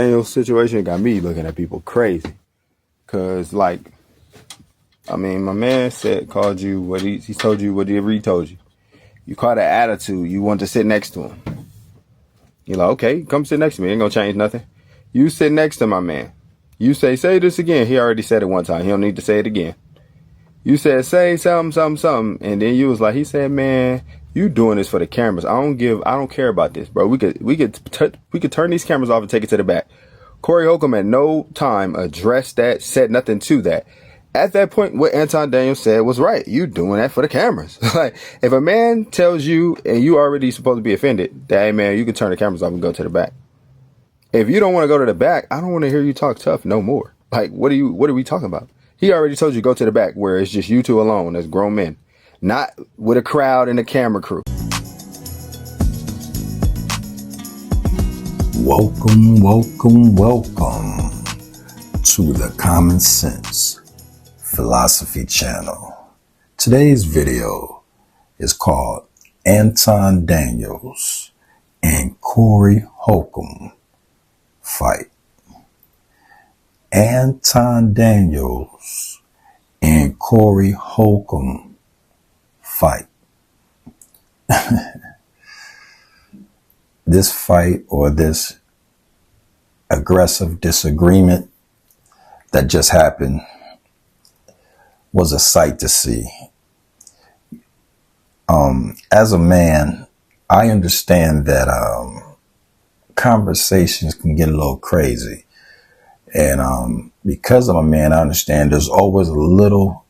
Daniel situation got me looking at people crazy. Cause like, I mean, my man called you what he told you whatever he told you. You caught an attitude. You want to sit next to him. You're like, okay, come sit next to me. Ain't gonna change nothing. You sit next to my man. You say this again. He already said it one time. He don't need to say it again. You said, say something. And then you was like, he said, man, you doing this for the cameras. I don't care about this, bro. We could turn these cameras off and take it to the back. Corey Holcomb at no time addressed that, said nothing to that. At that point, what Aton Daniels said was right. You doing that for the cameras. Like, if a man tells you and you already supposed to be offended, that, hey man, you can turn the cameras off and go to the back. If you don't want to go to the back, I don't want to hear you talk tough no more. Like, what are we talking about? He already told you go to the back where it's just you two alone as grown men, not with a crowd and a camera crew. Welcome to the Common Sense Philosophy Channel. Today's video is called Aton Daniels and Corey Holcomb Fight. Aton Daniels and Corey Holcomb fight. This fight, or this aggressive disagreement that just happened, was a sight to see. As a man, I understand that conversations can get a little crazy. And because I'm a man, I understand there's always a little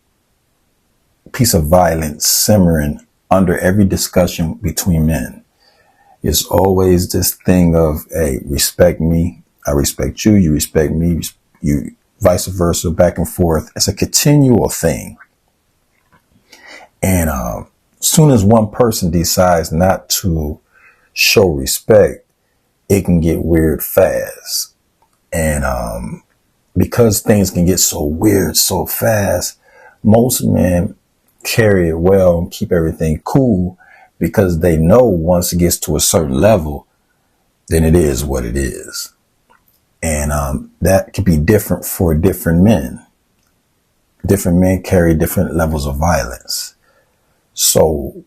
piece of violence simmering under every discussion between men. It's always this thing of, hey, respect me, I respect you, you respect me, you vice versa, back and forth. It's a continual thing. And as soon as one person decides not to show respect, it can get weird fast. And because things can get so weird so fast, most men carry it well and keep everything cool because they know once it gets to a certain level, then it is what it is. And that can be different for different men. Different men carry different levels of violence. So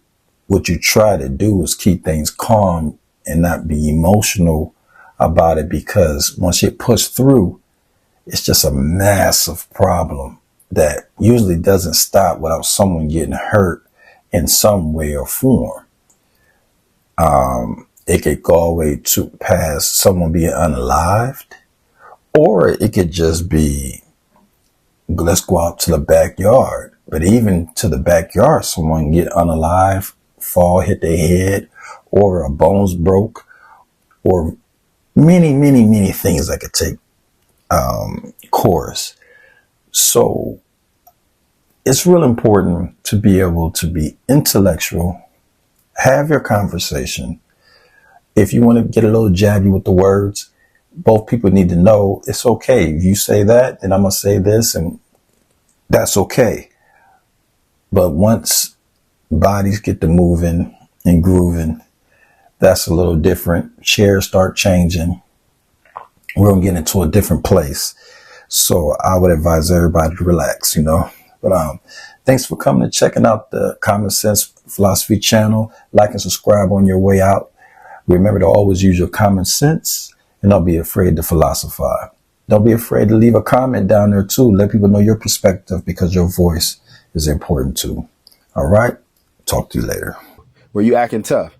what you try to do is keep things calm and not be emotional about it, because once you push through, it's just a massive problem that usually doesn't stop without someone getting hurt in some way or form. It could go all the way to past someone being unalived, or it could just be, let's go out to the backyard. But even to the backyard, someone get unalive, fall, hit their head, or a bones broke, or many things that could take course. So it's real important to be able to be intellectual, have your conversation. If you want to get a little jabby with the words, both people need to know it's okay. If you say that, then I'm going to say this, and that's okay. But once bodies get to moving and grooving, that's a little different. Chairs start changing. We're going to get into a different place. So I would advise everybody to relax, But thanks for coming and checking out the Common Sense Philosophy Channel. Like and subscribe on your way out. Remember to always use your common sense and don't be afraid to philosophize. Don't be afraid to leave a comment down there too. Let people know your perspective, because your voice is important too. All right. Talk to you later. Were you acting tough?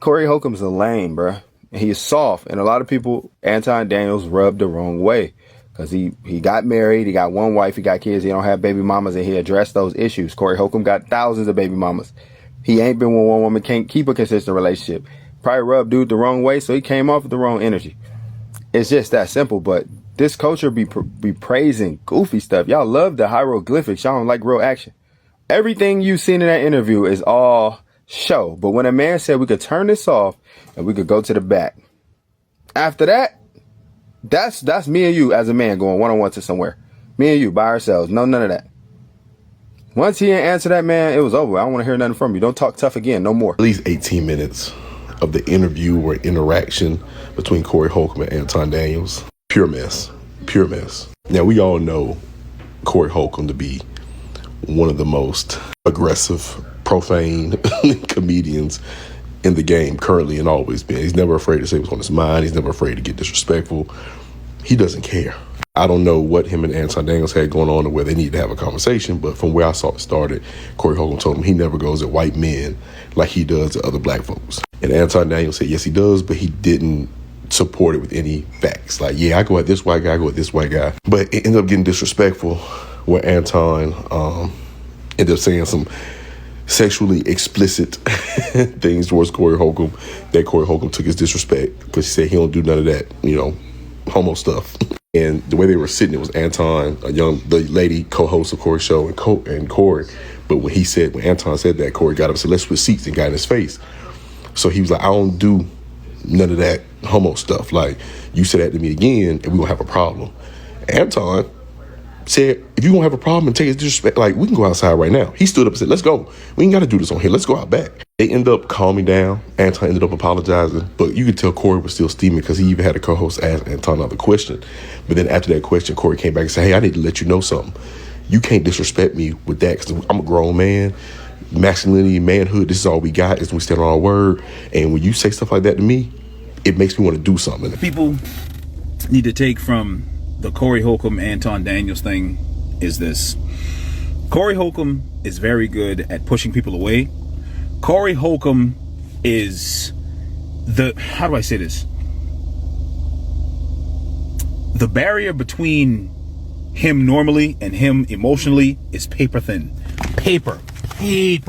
Corey Holcomb's a lame, bruh. And he's soft. And a lot of people, Aton Daniels rubbed the wrong way. Because he got married, he got one wife, he got kids, he don't have baby mamas, and he addressed those issues. Corey Holcomb got thousands of baby mamas. He ain't been with one woman, can't keep a consistent relationship. Probably rubbed dude the wrong way, so he came off with the wrong energy. It's just that simple. But this culture be praising goofy stuff. Y'all love the hieroglyphics. Y'all don't like real action. Everything you've seen in that interview is all show. But when a man said we could turn this off and we could go to the back, after that, that's me and you as a man going one-on-one to somewhere. Me and you by ourselves. No, none of that. Once he didn't answer that, man, it was over. I don't want to hear nothing from you. Don't talk tough again. No more. At least 18 minutes of the interview or interaction between Corey Holcomb and Aton Daniels. Pure mess. Pure mess. Now, we all know Corey Holcomb to be one of the most aggressive, profane comedians in the game currently and always been. He's never afraid to say what's on his mind. He's never afraid to get disrespectful. He doesn't care. I don't know what him and Aton Daniels had going on or where they need to have a conversation, but from where I saw it started, Corey Holcomb told him he never goes at white men like he does at other black folks. And Aton Daniels said, yes, he does, but he didn't support it with any facts. Like, yeah, I go at this white guy, I go at this white guy. But it ended up getting disrespectful where Aton ended up saying some sexually explicit things towards Corey Holcomb that Corey Holcomb took his disrespect because he said he don't do none of that, homo stuff. And the way they were sitting, it was Aton, the lady co-host of Corey's show, and Corey. But when Aton said that, Corey got up and said, let's switch seats, and got in his face. So he was like, I don't do none of that homo stuff. Like, you say that to me again, and we gonna have a problem. Aton said, if you gonna have a problem and take his disrespect, like, we can go outside right now. He stood up and said, let's go. We ain't gotta do this on here. Let's go out back. They end up calming down. Aton ended up apologizing, but you could tell Corey was still steaming because he even had a co-host ask Aton another question. But then after that question, Corey came back and said, hey, I need to let you know something. You can't disrespect me with that because I'm a grown man. Masculinity, manhood, this is all we got is we stand on our word. And when you say stuff like that to me, it makes me want to do something. People need to take from the Corey Holcomb, Aton Daniels thing is this. Corey Holcomb is very good at pushing people away. Corey Holcomb is how do I say this? The barrier between him normally and him emotionally is paper thin. Paper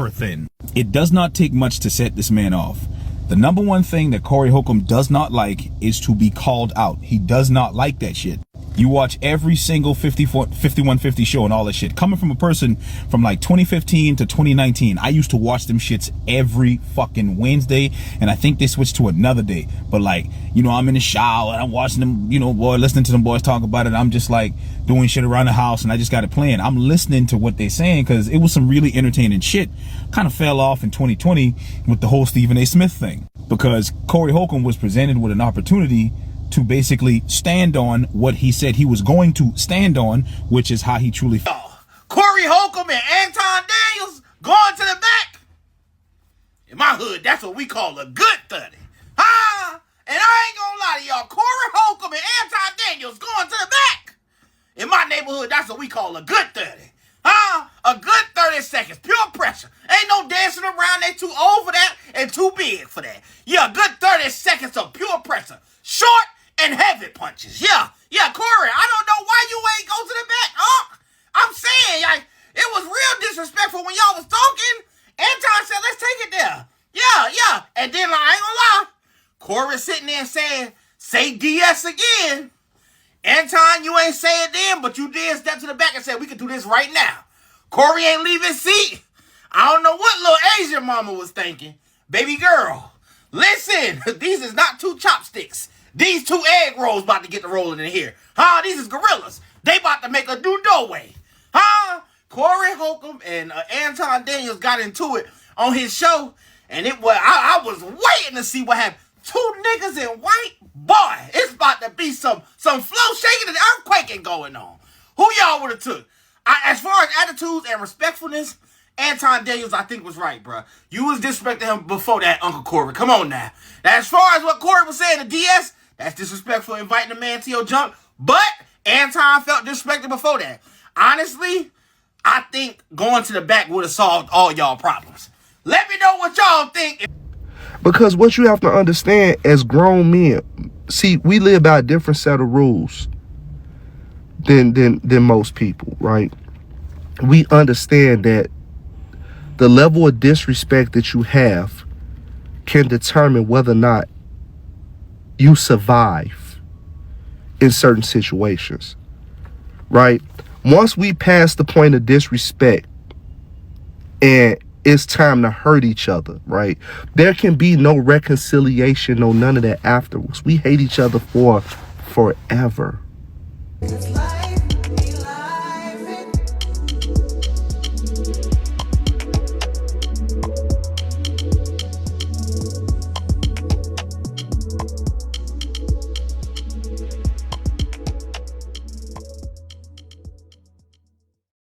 thin. It does not take much to set this man off. The number one thing that Corey Holcomb does not like is to be called out. He does not like that shit. You watch every single 5150 show and all that shit. Coming from a person from like 2015 to 2019, I used to watch them shits every fucking Wednesday, and I think they switched to another day. But like, I'm in the shower and I'm watching them, listening to them boys talk about it. I'm just like doing shit around the house and I just got it playing. I'm listening to what they're saying because it was some really entertaining shit. Kind of fell off in 2020 with the whole Stephen A. Smith thing because Corey Holcomb was presented with an opportunity to basically stand on what he said he was going to stand on, which is how he truly felt. Corey Holcomb and Aton Daniels going to the back. In my hood, that's what we call a good 30. Huh? And I ain't gonna lie to y'all, Corey Holcomb and Aton Daniels going to the back. In my neighborhood, that's what we call a good 30. Huh? A good 30 seconds, pure pressure. Ain't no dancing around, they too old for that and too big for that. Yeah, a good 30 seconds of pure pressure. Short and heavy punches. Yeah, Corey, I don't know why you ain't go to the back, huh? I'm saying, like, it was real disrespectful when y'all was talking. Aton said, let's take it there. Yeah. And then, like, I ain't gonna lie, Corey sitting there saying, say DS again. Aton, you ain't say it then, but you did step to the back and said, we can do this right now. Corey ain't leave his seat. I don't know what little Asian mama was thinking. Baby girl, listen, these is not two chopsticks. These two egg rolls about to get the rolling in here. Huh? These is gorillas. They about to make a new doorway. Huh? Corey Holcomb and Aton Daniels got into it on his show, and it was I was waiting to see what happened. Two niggas in white, boy, it's about to be some flow shaking and earthquaking going on. Who y'all would have took? As far as attitudes and respectfulness, Aton Daniels, I think, was right, bro. You was disrespecting him before that, Uncle Corey. Come on now. Now, as far as what Corey was saying to DS, that's disrespectful, inviting a man to your jump. But Aton felt disrespected before that. Honestly, I think going to the back would have solved all y'all problems. Let me know what y'all think. Because what you have to understand as grown men, see, we live by a different set of rules than most people, right? We understand that the level of disrespect that you have can determine whether or not you survive in certain situations, right? Once we pass the point of disrespect and it's time to hurt each other, right? There can be no reconciliation, no none of that afterwards. We hate each other for forever.